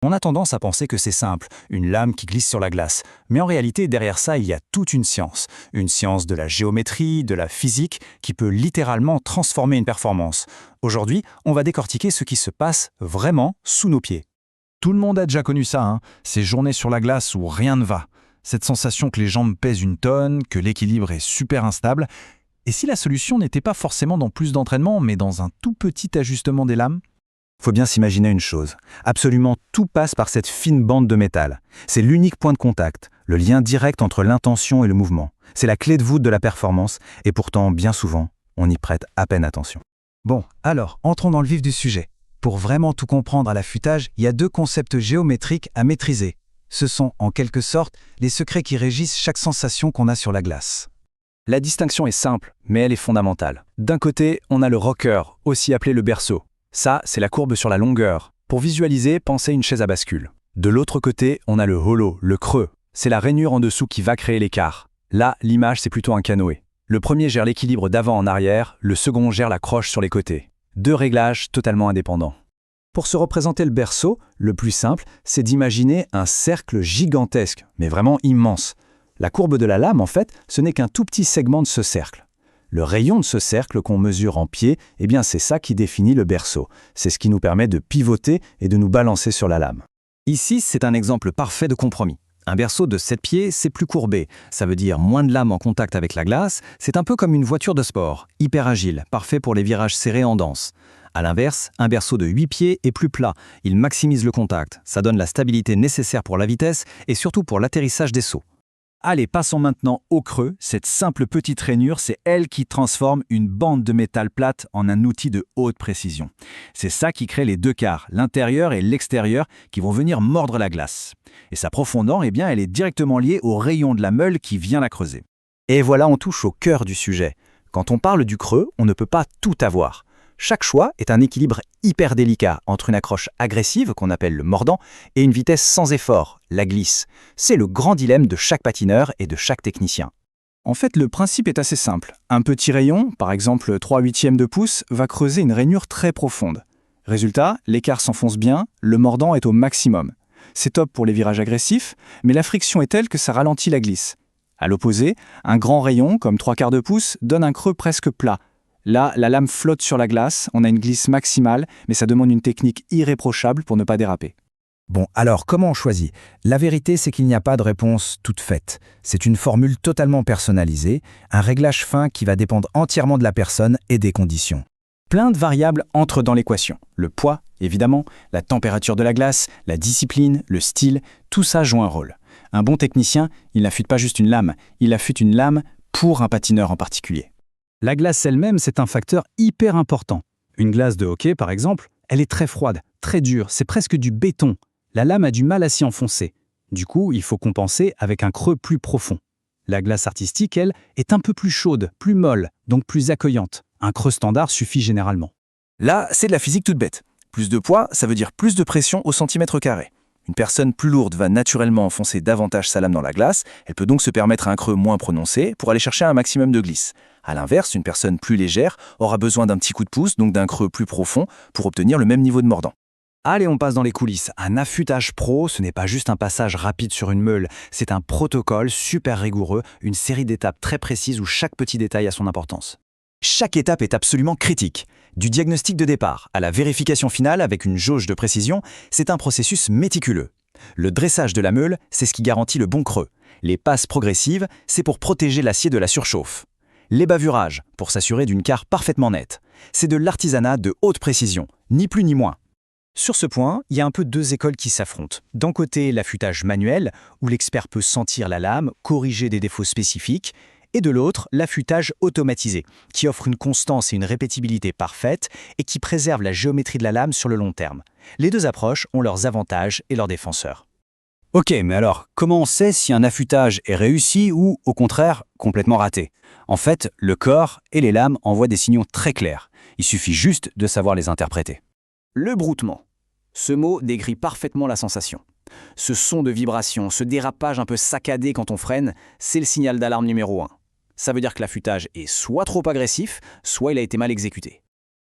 On a tendance à penser que c'est simple, une lame qui glisse sur la glace. Mais en réalité, derrière ça, il y a toute une science. Une science de la géométrie, de la physique, qui peut littéralement transformer une performance. Aujourd'hui, on va décortiquer ce qui se passe vraiment sous nos pieds. Tout le monde a déjà connu ça, hein, ces journées sur la glace où rien ne va. Cette sensation que les jambes pèsent une tonne, que l'équilibre est super instable. Et si la solution n'était pas forcément dans plus d'entraînement, mais dans un tout petit ajustement des lames? Faut bien s'imaginer une chose. Absolument tout passe par cette fine bande de métal. C'est l'unique point de contact, le lien direct entre l'intention et le mouvement. C'est la clé de voûte de la performance, et pourtant, bien souvent, on y prête à peine attention. Bon, alors, entrons dans le vif du sujet. Pour vraiment tout comprendre à l'affûtage, il y a deux concepts géométriques à maîtriser. Ce sont, en quelque sorte, les secrets qui régissent chaque sensation qu'on a sur la glace. La distinction est simple, mais elle est fondamentale. D'un côté, on a le rocker, aussi appelé le berceau. Ça, c'est la courbe sur la longueur. Pour visualiser, pensez une chaise à bascule. De l'autre côté, on a le hollow, le creux. C'est la rainure en dessous qui va créer l'écart. Là, l'image, c'est plutôt un canoë. Le premier gère l'équilibre d'avant en arrière, le second gère la croche sur les côtés. Deux réglages totalement indépendants. Pour se représenter le berceau, le plus simple, c'est d'imaginer un cercle gigantesque, mais vraiment immense. La courbe de la lame, en fait, ce n'est qu'un tout petit segment de ce cercle. Le rayon de ce cercle qu'on mesure en pied, eh bien c'est ça qui définit le berceau. C'est ce qui nous permet de pivoter et de nous balancer sur la lame. Ici, c'est un exemple parfait de compromis. Un berceau de 7 pieds, c'est plus courbé. Ça veut dire moins de lames en contact avec la glace. C'est un peu comme une voiture de sport, hyper agile, parfait pour les virages serrés en danse. A l'inverse, un berceau de 8 pieds est plus plat. Il maximise le contact. Ça donne la stabilité nécessaire pour la vitesse et surtout pour l'atterrissage des sauts. Allez, passons maintenant au creux. Cette simple petite rainure, c'est elle qui transforme une bande de métal plate en un outil de haute précision. C'est ça qui crée les deux quarts, l'intérieur et l'extérieur, qui vont venir mordre la glace. Et sa profondeur, eh bien, elle est directement liée au rayon de la meule qui vient la creuser. Et voilà, on touche au cœur du sujet. Quand on parle du creux, on ne peut pas tout avoir. Chaque choix est un équilibre hyper délicat entre une accroche agressive, qu'on appelle le mordant, et une vitesse sans effort, la glisse. C'est le grand dilemme de chaque patineur et de chaque technicien. En fait, le principe est assez simple. Un petit rayon, par exemple 3/8 de pouce, va creuser une rainure très profonde. Résultat, l'écart s'enfonce bien, le mordant est au maximum. C'est top pour les virages agressifs, mais la friction est telle que ça ralentit la glisse. À l'opposé, un grand rayon, comme 3/4 de pouce, donne un creux presque plat. Là, la lame flotte sur la glace, on a une glisse maximale, mais ça demande une technique irréprochable pour ne pas déraper. Bon, alors comment on choisit? La vérité, c'est qu'il n'y a pas de réponse toute faite. C'est une formule totalement personnalisée, un réglage fin qui va dépendre entièrement de la personne et des conditions. Plein de variables entrent dans l'équation. Le poids, évidemment, la température de la glace, la discipline, le style, tout ça joue un rôle. Un bon technicien, il n'affûte pas juste une lame, il affûte une lame pour un patineur en particulier. La glace elle-même, c'est un facteur hyper important. Une glace de hockey, par exemple, elle est très froide, très dure, c'est presque du béton. La lame a du mal à s'y enfoncer. Du coup, il faut compenser avec un creux plus profond. La glace artistique, elle, est un peu plus chaude, plus molle, donc plus accueillante. Un creux standard suffit généralement. Là, c'est de la physique toute bête. Plus de poids, ça veut dire plus de pression au centimètre carré. Une personne plus lourde va naturellement enfoncer davantage sa lame dans la glace, elle peut donc se permettre un creux moins prononcé pour aller chercher un maximum de glisse. A l'inverse, une personne plus légère aura besoin d'un petit coup de pouce, donc d'un creux plus profond, pour obtenir le même niveau de mordant. Allez, on passe dans les coulisses. Un affûtage pro, ce n'est pas juste un passage rapide sur une meule, c'est un protocole super rigoureux, une série d'étapes très précises où chaque petit détail a son importance. Chaque étape est absolument critique. Du diagnostic de départ à la vérification finale avec une jauge de précision, c'est un processus méticuleux. Le dressage de la meule, c'est ce qui garantit le bon creux. Les passes progressives, c'est pour protéger l'acier de la surchauffe. Les bavurages, pour s'assurer d'une carre parfaitement nette. C'est de l'artisanat de haute précision, ni plus ni moins. Sur ce point, il y a un peu deux écoles qui s'affrontent. D'un côté, l'affûtage manuel, où l'expert peut sentir la lame, corriger des défauts spécifiques, et de l'autre, l'affûtage automatisé, qui offre une constance et une répétibilité parfaite et qui préserve la géométrie de la lame sur le long terme. Les deux approches ont leurs avantages et leurs défenseurs. Ok, mais alors, comment on sait si un affûtage est réussi ou, au contraire, complètement raté? En fait, le corps et les lames envoient des signaux très clairs. Il suffit juste de savoir les interpréter. Le broutement. Ce mot décrit parfaitement la sensation. Ce son de vibration, ce dérapage un peu saccadé quand on freine, c'est le signal d'alarme numéro 1. Ça veut dire que l'affûtage est soit trop agressif, soit il a été mal exécuté.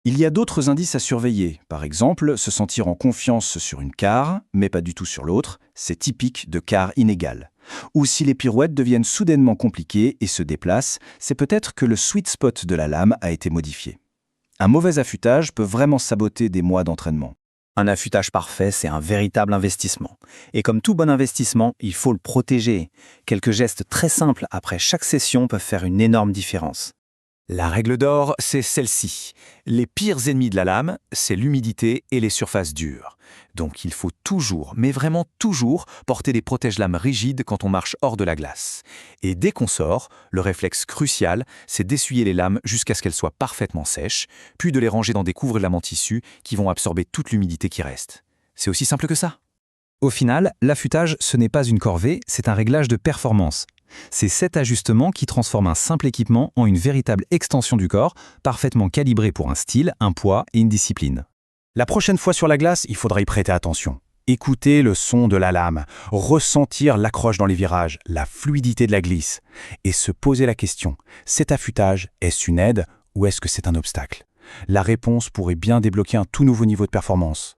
Il y a d'autres indices à surveiller. Par exemple, se sentir en confiance sur une carre, mais pas du tout sur l'autre, c'est typique de carre inégale. Ou si les pirouettes deviennent soudainement compliquées et se déplacent, c'est peut-être que le sweet spot de la lame a été modifié. Un mauvais affûtage peut vraiment saboter des mois d'entraînement. Un affûtage parfait, c'est un véritable investissement. Et comme tout bon investissement, il faut le protéger. Quelques gestes très simples après chaque session peuvent faire une énorme différence. La règle d'or, c'est celle-ci. Les pires ennemis de la lame, c'est l'humidité et les surfaces dures. Donc il faut toujours, mais vraiment toujours, porter des protège-lames rigides quand on marche hors de la glace. Et dès qu'on sort, le réflexe crucial, c'est d'essuyer les lames jusqu'à ce qu'elles soient parfaitement sèches, puis de les ranger dans des couvre-lames en tissu qui vont absorber toute l'humidité qui reste. C'est aussi simple que ça. Au final, l'affûtage, ce n'est pas une corvée, c'est un réglage de performance. C'est cet ajustement qui transforme un simple équipement en une véritable extension du corps, parfaitement calibré pour un style, un poids et une discipline. La prochaine fois sur la glace, il faudra y prêter attention. Écouter le son de la lame, ressentir l'accroche dans les virages, la fluidité de la glisse, et se poser la question, cet affûtage, est-ce une aide ou est-ce que c'est un obstacle? La réponse pourrait bien débloquer un tout nouveau niveau de performance.